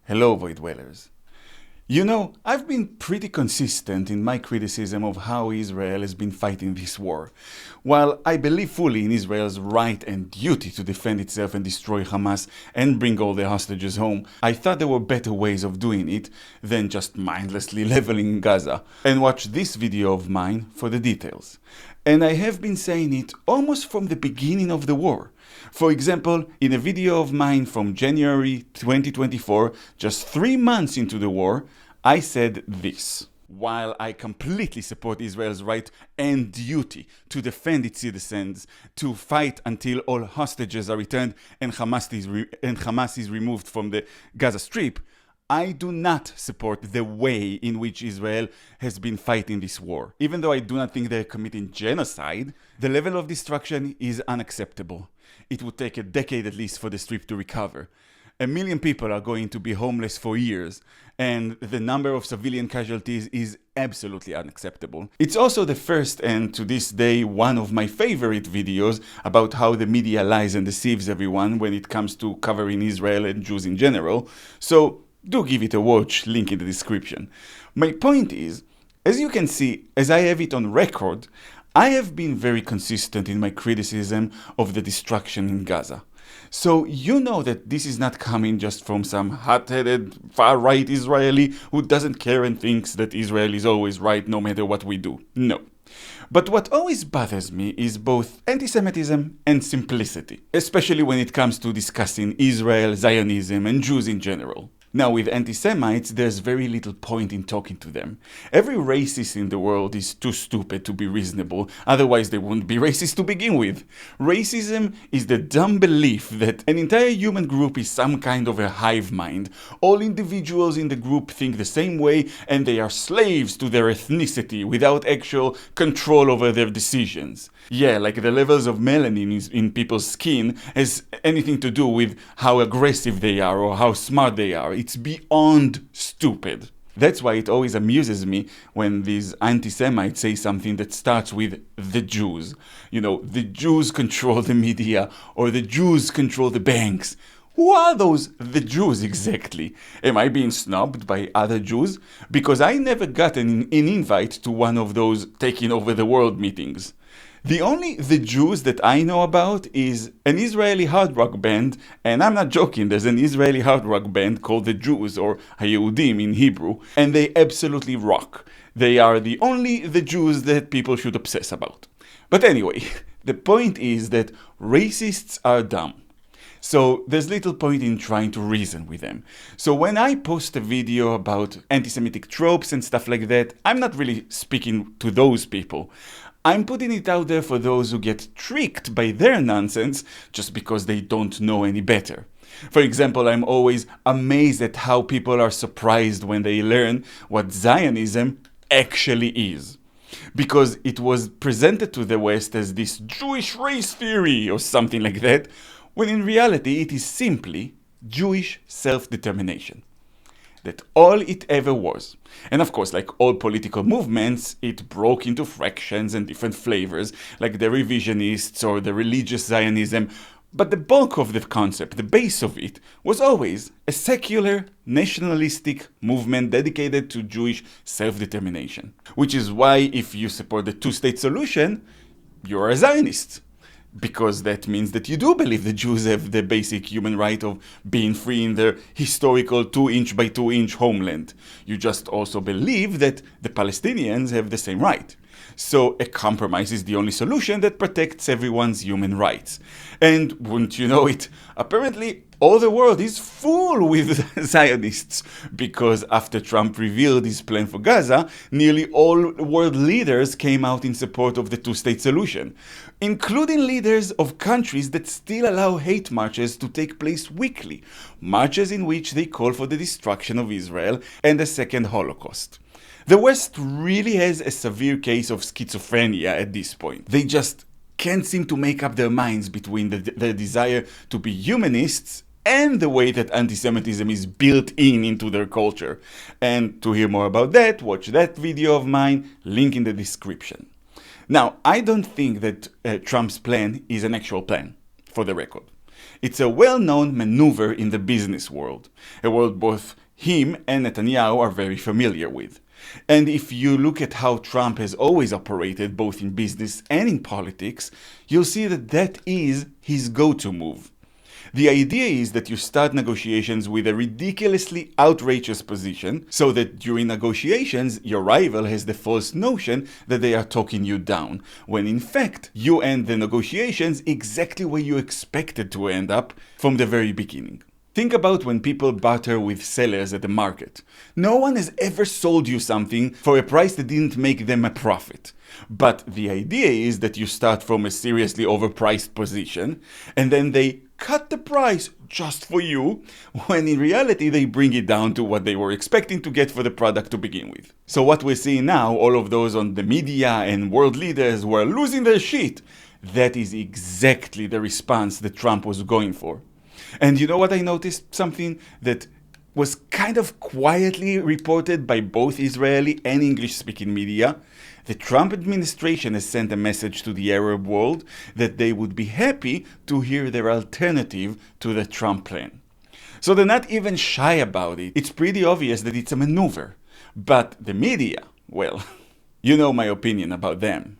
Hello, Void Dwellers. You know, I've been pretty consistent in my criticism of how Israel has been fighting this war. While I believe fully in Israel's right and duty to defend itself and destroy Hamas and bring all the hostages home, I thought there were better ways of doing it than just mindlessly leveling Gaza. And watch this video of mine for the details. And I have been saying it almost from the beginning of the war. For example, in a video of mine from January 2024, just 3 months into the war, I said this. While I completely support Israel's right and duty to defend its citizens, to fight until all hostages are returned and Hamas is removed from the Gaza Strip, I do not support the way in which Israel has been fighting this war. Even though I do not think they're committing genocide, the level of destruction is unacceptable. It would take a decade at least for the Strip to recover. 1 million people are going to be homeless for years, and the number of civilian casualties is absolutely unacceptable. It's also the first, and to this day, one of my favorite videos about how the media lies and deceives everyone when it comes to covering Israel and Jews in general. So do give it a watch, link in the description. My point is, as you can see, as I have it on record, I have been very consistent in my criticism of the destruction in Gaza. So you know that this is not coming just from some hot-headed far-right Israeli who doesn't care and thinks that Israel is always right no matter what we do. No. But what always bothers me is both antisemitism and simplicity, especially when it comes to discussing Israel, Zionism, and Jews in general. Now, with anti-Semites, there's very little point in talking to them. Every racist in the world is too stupid to be reasonable, otherwise they wouldn't be racist to begin with. Racism is the dumb belief that an entire human group is some kind of a hive mind. All individuals in the group think the same way, and they are slaves to their ethnicity without actual control over their decisions. Yeah, like the levels of melanin in people's skin has anything to do with how aggressive they are or how smart they are. It's beyond stupid. That's why it always amuses me when these anti-Semites say something that starts with the Jews. You know, the Jews control the media, or the Jews control the banks. Who are those the Jews exactly? Am I being snubbed by other Jews? Because I never got an invite to one of those taking over the world meetings. The only the Jews that I know about is an Israeli hard rock band, and I'm not joking, there's an Israeli hard rock band called the Jews, or Hayehudim in Hebrew, and they absolutely rock. They are the only the Jews that people should obsess about. But anyway, the point is that racists are dumb. So there's little point in trying to reason with them. So when I post a video about anti-Semitic tropes and stuff like that, I'm not really speaking to those people. I'm putting it out there for those who get tricked by their nonsense just because they don't know any better. For example, I'm always amazed at how people are surprised when they learn what Zionism actually is. Because it was presented to the West as this Jewish race theory or something like that, when in reality it is simply Jewish self-determination. That all it ever was. And of course, like all political movements, it broke into fractions and different flavors, like the revisionists or the religious Zionism. But the bulk of the concept, the base of it, was always a secular, nationalistic movement dedicated to Jewish self-determination. Which is why if you support the two-state solution, you're a Zionist. Because that means that you do believe the Jews have the basic human right of being free in their historical 2-inch by 2-inch homeland. You just also believe that the Palestinians have the same right. So a compromise is the only solution that protects everyone's human rights. And wouldn't you know it, apparently all the world is full with Zionists, because after Trump revealed his plan for Gaza, nearly all world leaders came out in support of the two-state solution, including leaders of countries that still allow hate marches to take place weekly, marches in which they call for the destruction of Israel and a second Holocaust. The West really has a severe case of schizophrenia at this point. They just can't seem to make up their minds between their desire to be humanists and the way that anti-Semitism is built into their culture. And to hear more about that, watch that video of mine, link in the description. Now, I don't think that Trump's plan is an actual plan, for the record. It's a well-known maneuver in the business world, a world both him and Netanyahu are very familiar with. And if you look at how Trump has always operated both in business and in politics, you'll see that that is his go-to move. The idea is that you start negotiations with a ridiculously outrageous position, so that during negotiations your rival has the false notion that they are talking you down, when in fact you end the negotiations exactly where you expected to end up from the very beginning. Think about when people barter with sellers at the market. No one has ever sold you something for a price that didn't make them a profit. But the idea is that you start from a seriously overpriced position, and then they cut the price just for you, when in reality they bring it down to what they were expecting to get for the product to begin with. So what we're seeing now, all of those on the media and world leaders who are losing their shit, that is exactly the response that Trump was going for. And you know what I noticed? Something that was kind of quietly reported by both Israeli and English-speaking media. The Trump administration has sent a message to the Arab world that they would be happy to hear their alternative to the Trump plan. So they're not even shy about it. It's pretty obvious that it's a maneuver. But the media, well, you know my opinion about them.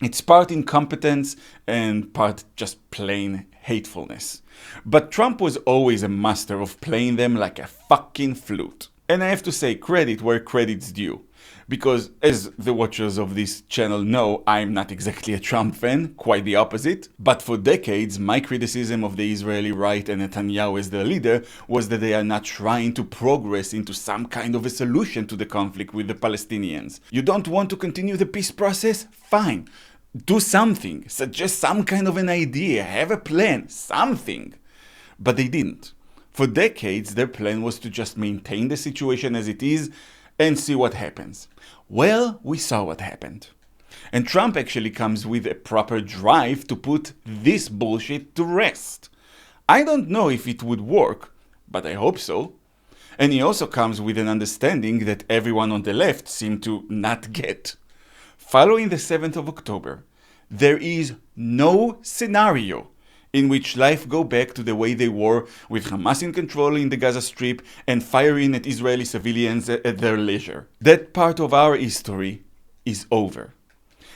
It's part incompetence and part just plain hatefulness. But Trump was always a master of playing them like a fucking flute. And I have to say credit where credit's due. Because as the watchers of this channel know, I'm not exactly a Trump fan, quite the opposite. But for decades, my criticism of the Israeli right and Netanyahu as their leader was that they are not trying to progress into some kind of a solution to the conflict with the Palestinians. You don't want to continue the peace process? Fine. Do something. Suggest some kind of an idea. Have a plan. Something. But they didn't. For decades, their plan was to just maintain the situation as it is and see what happens. Well, we saw what happened. And Trump actually comes with a proper drive to put this bullshit to rest. I don't know if it would work, but I hope so. And he also comes with an understanding that everyone on the left seemed to not get. Following the 7th of October, there is no scenario in which life go back to the way they were, with Hamas in control in the Gaza Strip and firing at Israeli civilians at their leisure. That part of our history is over.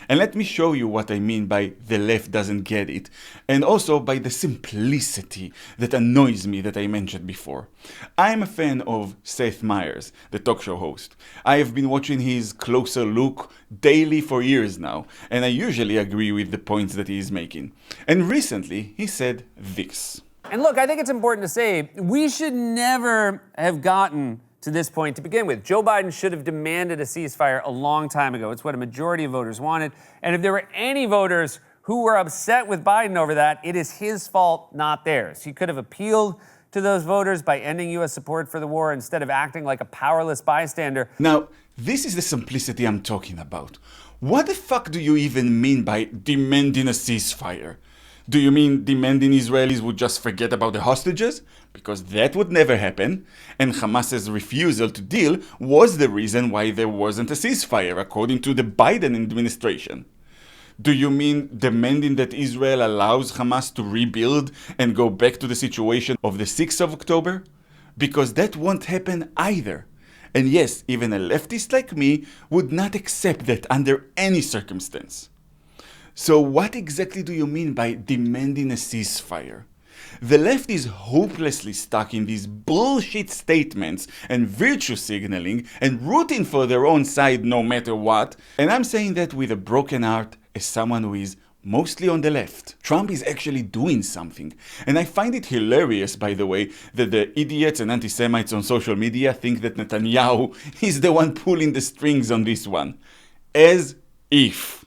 And let me show you what I mean by the left doesn't get it, and also by the simplicity that annoys me that I mentioned before. I am a fan of Seth Meyers, the talk show host. I have been watching his Closer Look daily for years now, and I usually agree with the points that he is making. And recently, he said this. And look, I think it's important to say, we should never have gotten to this point to begin with. Joe Biden should have demanded a ceasefire a long time ago. It's what a majority of voters wanted. And if there were any voters who were upset with Biden over that, it is his fault, not theirs. He could have appealed to those voters by ending U.S. support for the war instead of acting like a powerless bystander. Now, this is the simplicity I'm talking about. What the fuck do you even mean by demanding a ceasefire? Do you mean demanding Israelis would just forget about the hostages? Because that would never happen, and Hamas's refusal to deal was the reason why there wasn't a ceasefire, according to the Biden administration. Do you mean demanding that Israel allows Hamas to rebuild and go back to the situation of the 6th of October? Because that won't happen either. And yes, even a leftist like me would not accept that under any circumstance. So what exactly do you mean by demanding a ceasefire? The left is hopelessly stuck in these bullshit statements and virtue signaling and rooting for their own side no matter what. And I'm saying that with a broken heart as someone who is mostly on the left. Trump is actually doing something. And I find it hilarious, by the way, that the idiots and anti-Semites on social media think that Netanyahu is the one pulling the strings on this one. As if.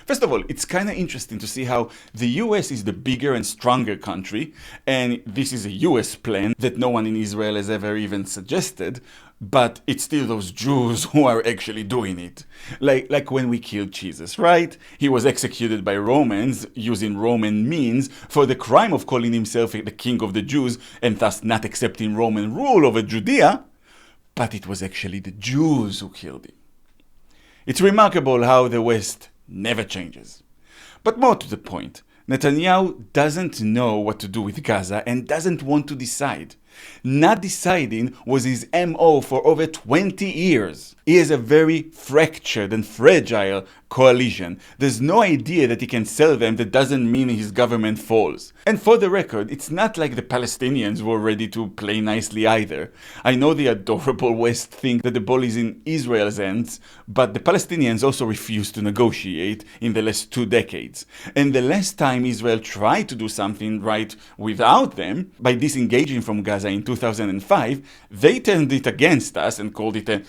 First of all, it's kind of interesting to see how the US is the bigger and stronger country, and this is a US plan that no one in Israel has ever even suggested, but it's still those Jews who are actually doing it. Like when we killed Jesus, right? He was executed by Romans using Roman means for the crime of calling himself the king of the Jews and thus not accepting Roman rule over Judea, but it was actually the Jews who killed him. It's remarkable how the West never changes. But more to the point, Netanyahu doesn't know what to do with Gaza and doesn't want to decide. Not deciding was his MO for over 20 years. He has a very fractured and fragile coalition. There's no idea that he can sell them that doesn't mean his government falls. And for the record, it's not like the Palestinians were ready to play nicely either. I know the adorable West think that the ball is in Israel's hands, but the Palestinians also refused to negotiate in the last 2 decades. And the last time Israel tried to do something right without them, by disengaging from Gaza in 2005, they turned it against us and called it an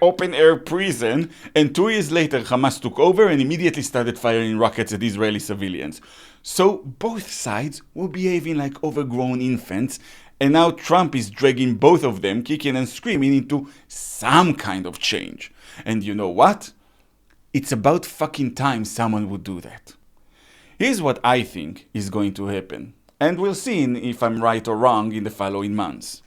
open-air prison, and 2 years later Hamas took over and immediately started firing rockets at Israeli civilians. So both sides were behaving like overgrown infants, and now Trump is dragging both of them, kicking and screaming, into some kind of change. And you know what? It's about fucking time someone would do that. Here's what I think is going to happen, and we'll see if I'm right or wrong in the following months.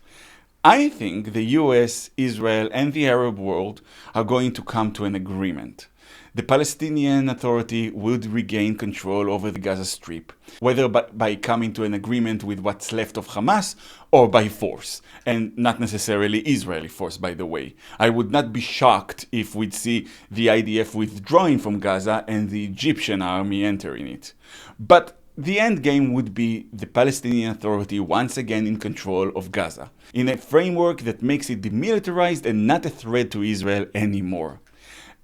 I think the US, Israel, and the Arab world are going to come to an agreement. The Palestinian Authority would regain control over the Gaza Strip, whether by coming to an agreement with what's left of Hamas or by force, and not necessarily Israeli force, by the way. I would not be shocked if we'd see the IDF withdrawing from Gaza and the Egyptian army entering it. But the end game would be the Palestinian Authority once again in control of Gaza, in a framework that makes it demilitarized and not a threat to Israel anymore.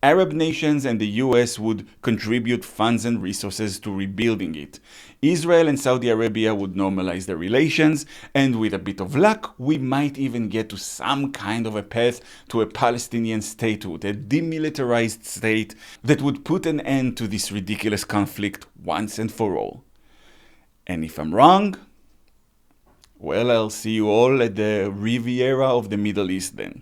Arab nations and the US would contribute funds and resources to rebuilding it. Israel and Saudi Arabia would normalize their relations, and with a bit of luck, we might even get to some kind of a path to a Palestinian statehood, a demilitarized state that would put an end to this ridiculous conflict once and for all. And if I'm wrong, well, I'll see you all at the Riviera of the Middle East then.